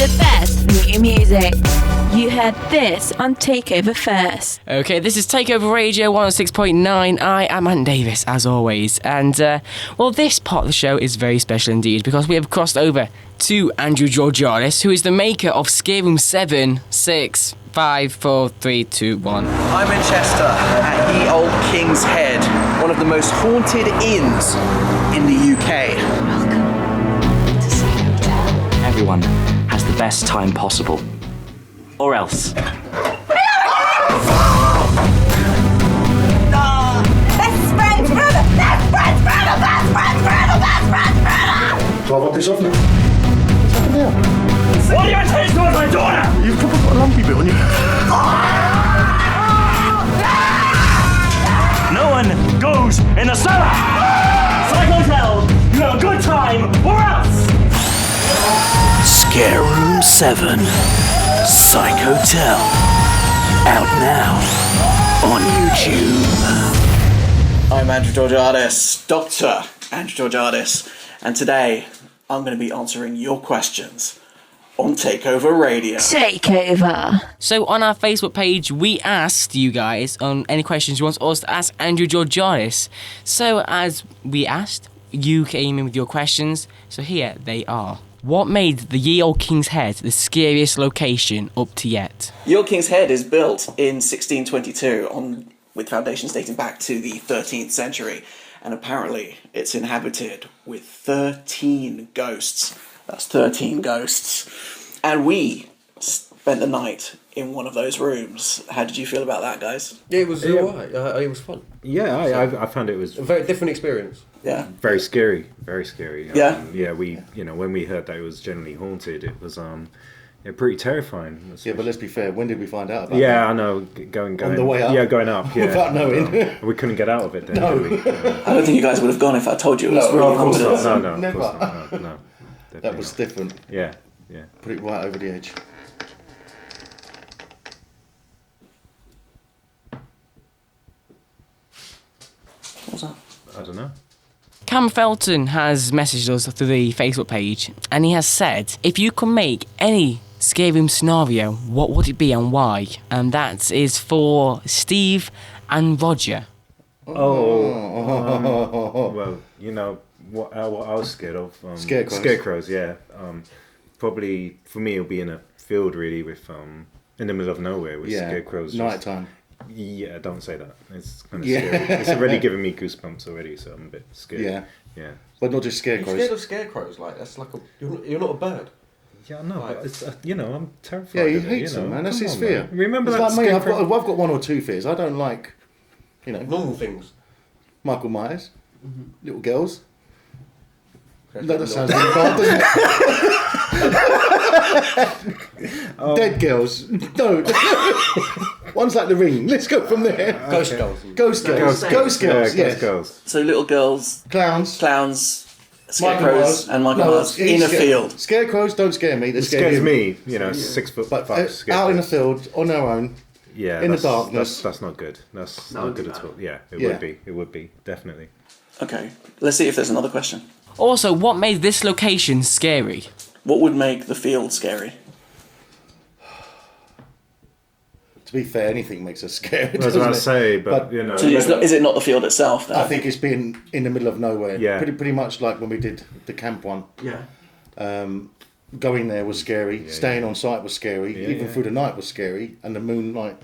The best new music. You heard this on Takeover first. Okay, this is Takeover Radio 106.9. I am Ant Davis, as always. And, well, this part of the show is very special indeed because we have crossed over to Andrew Georgiadis, who is the maker of Scare Room 7, 6, 5, 4, 3, 2, 1. I'm in Chester at Ye Old King's Head, one of the most haunted inns in the UK. Welcome to Psycho Hotel. Everyone has the best time possible. Or else. Best friends forever! Best friends forever! Best friends forever! Best friends forever! Do I want this off now? What's happened now? What are your intentions towards my daughter? You've probably got a lumpy bit on you. No one goes in the cellar! Psycho Hotel, you have a good time, or else! Scare Room 7, Psycho Hotel, out now on YouTube. I'm Andrew Georgiadis, Dr. Andrew Georgiadis, and today I'm going to be answering your questions on Takeover Radio. Takeover. So on our Facebook page, we asked you guys on any questions you want us to ask Andrew Georgiadis. So as we asked, you came in with your questions, so here they are. What made the Ye Old King's Head the scariest location up to yet? Ye Old King's Head is built in 1622 with foundations dating back to the 13th century, and apparently it's inhabited with 13 ghosts. That's 13 ghosts. And we spent the night in one of those rooms. How did you feel about that, guys? Yeah, it was alright. It was fun. Yeah, I found it was A very different experience. Yeah. very scary. Very scary. Yeah? Yeah, when we heard that it was generally haunted, it was pretty terrifying. Yeah, but let's be fair. When did we find out about Yeah, that? I know. Going On the way up? Yeah, going up. Yeah, Without knowing. we couldn't get out of it then. No. Did we? I don't think you guys would have gone if I told you it was No, really of course haunted. not. No, Never. of course not. No. That definitely was not. different. Yeah. Put it right over the edge. What was that? I don't know. Cam Felton has messaged us through the Facebook page, and he has said, if you could make any scare room scenario, what would it be and why? And that is for Steve and Roger. Well, you know what I was scared of. Scarecrows. Scarecrows, yeah. Probably for me, it'll be in a field really with in the middle of nowhere with scarecrows. Nighttime. Yeah, don't say that. It's kind of Yeah. scary. It's already giving me goosebumps already, so I'm a bit scared. Yeah. Yeah. But not just You're scarecrows. scared of scarecrows, like that's like you're not a bird. Yeah, I know, but it's I'm terrified. Yeah, he of it, hates them, man. That's Come his on, fear. man. Remember It's that like me. I've scarecrow? got one or two fears. I don't like, Normal things. Michael Myers, little girls. Okay, No, that sounds really bad, doesn't it? Dead girls. No. One's like The Ring. Let's go from there. Ghost girls. Ghost girls. Ghost girls. Yeah, Yes. ghost girls. So little girls, Clowns. scarecrows, and Michael Myers in a field. Scarecrows don't scare me. They It scare scares you. me, 6 foot But 5 out in the scarecrows. field on their own. Yeah, in the that's- darkness. That's not good. That's not good at all. Yeah, it Yeah. would be. It would be, definitely. Okay, let's see if there's another question. Also, what made this location scary? What would make the field scary? To be fair, anything makes us scared. I was doesn't about to it? say, but you know. So is it not the field itself then? I think it's being in the middle of nowhere. Yeah. Pretty much like when we did the camp one. Yeah. Going there was scary. Staying on site was scary. Yeah, Even yeah. through the night was scary. And the moonlight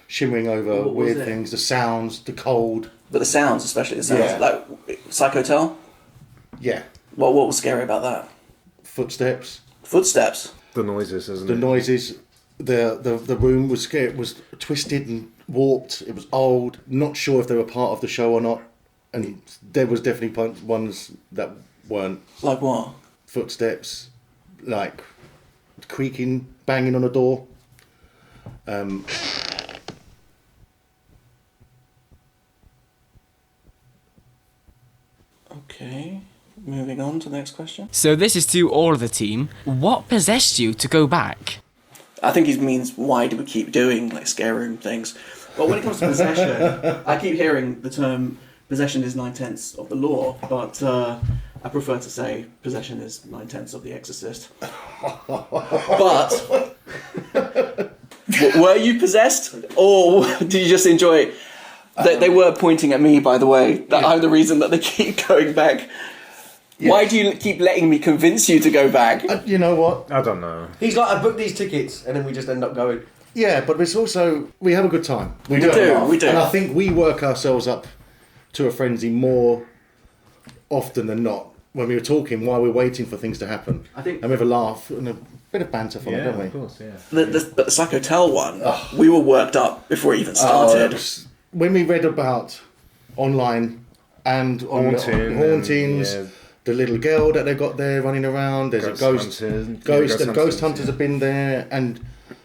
shimmering over What was weird it? things. The sounds, the cold. But the sounds, especially the sounds, Yeah. like Psycho Hotel. Yeah. What was scary about that? Footsteps. Footsteps. The noises, isn't The it? noises. The room was scary. It was twisted and warped. It was old. Not sure if they were part of the show or not. And there was definitely ones that weren't. Like what? Footsteps, like creaking, banging on a door. Okay, moving on to the next question. So this is to all of the team. What possessed you to go back? I think he means why do we keep doing like scare room things? Well, when it comes to possession, I keep hearing the term possession is 9/10 of the law, but I prefer to say possession is 9/10 of The Exorcist. But were you possessed, or did you just enjoy it? They were pointing at me, by the way. That I'm the reason that they keep going back. Yeah. Why do you keep letting me convince you to go back? You know what? I don't know. He's like, I booked these tickets, and then we just end up going. Yeah, but it's also, we have a good time. We do. And I think we work ourselves up to a frenzy more often than not when we were talking while we're waiting for things to happen. I think, and we have a laugh and a bit of banter fun, don't we? Of course, yeah. The Psychotel one, we were worked up before it even started. When we read about online and on hauntings, the little girl that they got there running around, there's ghost ghost hunters have been there, and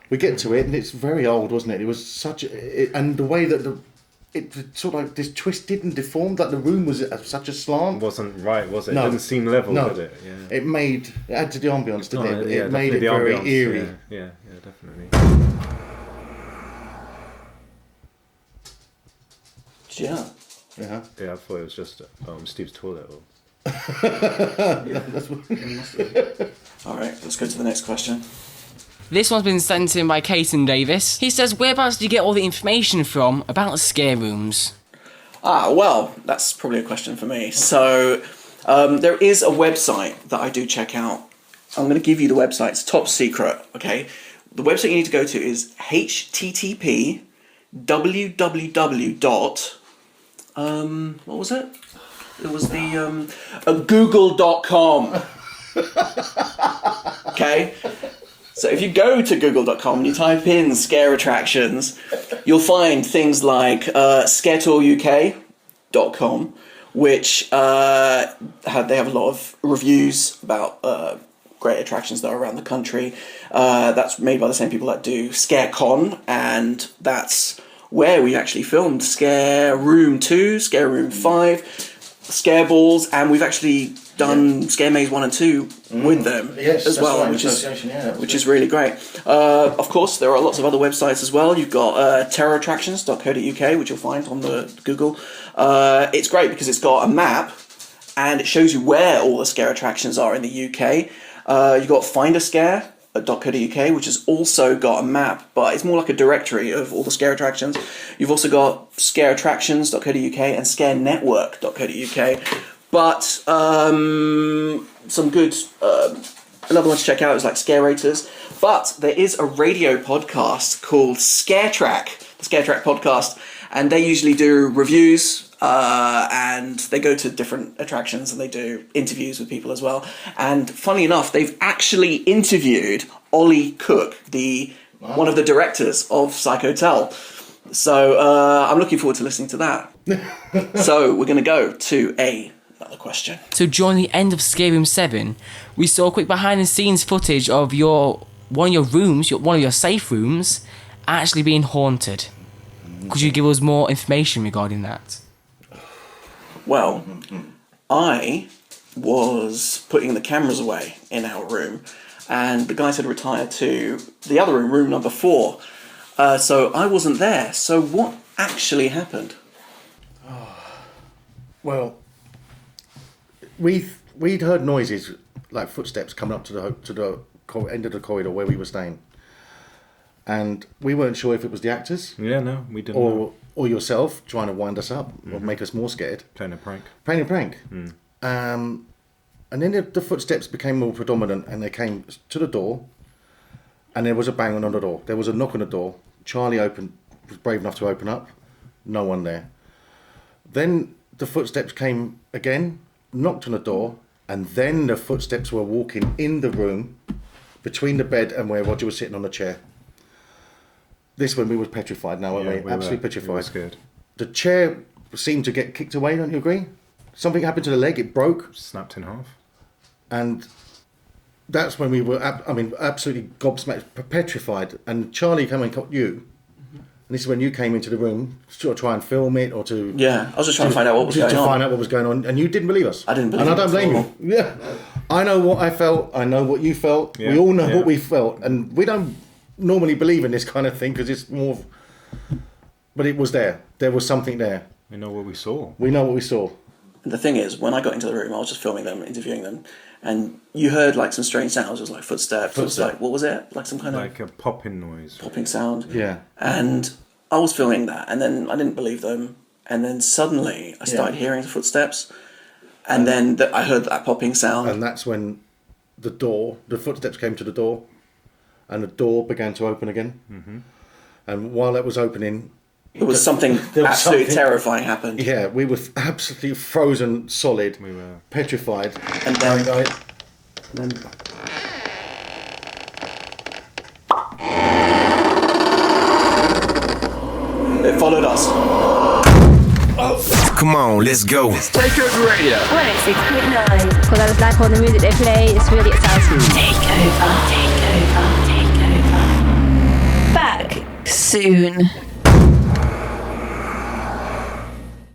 we get to it, and it's very old, wasn't it? It was such, and the way that it sort of like this twisted and deformed, that the room was at such a slant. It wasn't right, was it? No. It didn't seem level, No. did it? Yeah. It added to the ambience, didn't it? Yeah, It made it the very ambience, eerie. Yeah, definitely. Yeah. Yeah. Yeah, I thought it was just Steve's toilet. Or... All right, let's go to the next question. This one's been sent in by Caton Davis. He says, whereabouts do you get all the information from about scare rooms? Well, that's probably a question for me. So, there is a website that I do check out. I'm going to give you the website. It's top secret, okay? The website you need to go to is http://www. What was it? It was the google.com. Okay? So if you go to google.com and you type in scare attractions, you'll find things like scaretouruk.com, which they have a lot of reviews about great attractions that are around the country. That's made by the same people that do ScareCon, and that's where we actually filmed Scare Room 2, Scare Room 5, Scare Balls, and we've actually done Scare Maze 1 and 2 with them as well, right, which is really great. Of course, there are lots of other websites as well. You've got terrorattractions.co.uk, which you'll find on the Google. It's great because it's got a map and it shows you where all the scare attractions are in the UK. You've got finderscare.co.uk, which has also got a map, but it's more like a directory of all the scare attractions. You've also got scareattractions.co.uk and scarenetwork.co.uk. But some good, another one to check out is like Scare Raters. But there is a radio podcast called Scare Track, the Scare Track podcast, and they usually do reviews, and they go to different attractions and they do interviews with people as well. And funny enough, they've actually interviewed Ollie Cook, one of the directors of Psychotel. So I'm looking forward to listening to that. So we're going to go to another question. So during the end of Scare Room 7, we saw quick behind the scenes footage of one of your safe rooms actually being haunted. Could you give us more information regarding that? Well, I was putting the cameras away in our room, and the guys had retired to the other room, room number 4. So I wasn't there. So what actually happened? Well, we'd heard noises like footsteps coming up to the end of the corridor where we were staying, and we weren't sure if it was the actors. Yeah, no, we didn't. know. Or yourself trying to wind us up or make us more scared. Playing a prank. And then the footsteps became more predominant, and they came to the door, and there was a bang on the door. There was a knock on the door. Charlie was brave enough to open up. No one there. Then the footsteps came again, knocked on the door, and then the footsteps were walking in the room between the bed and where Roger was sitting on the chair. This when we were petrified now, weren't we? Absolutely petrified. We were scared. The chair seemed to get kicked away, don't you agree? Something happened to the leg, it broke. Snapped in half. And that's when we were, absolutely gobsmacked, petrified. And Charlie came and caught you. And this is when you came into the room to try and film it or to... Yeah, I was just trying to find out what was going on. To find out what was going on. And you didn't believe us. I didn't believe And I don't it blame at all. you. Yeah. I know what I felt. I know what you felt. Yeah, We all know yeah. what we felt. And we don't normally believe in this kind of thing because it's more... But it was there. There was something there. We know what we saw. We know what we saw. And the thing is, when I got into the room, I was just filming them, interviewing them, and you heard like some strange sounds. It was like footsteps. It was like, what was it? Like some kind Like a popping noise. popping sound. Yeah. And I was filming that, and then I didn't believe them. And then suddenly I started hearing the footsteps, and then I heard that popping sound. And that's when the footsteps came to the door, and the door began to open again. Mm-hmm. And while it was opening, it was something absolutely terrifying happened. Yeah, we were absolutely frozen solid. We were petrified. And then, it followed us. Come on, let's go. Takeover Radio. 106.9. Kolla det live på the music they play, it's really exciting. Takeover. Back soon.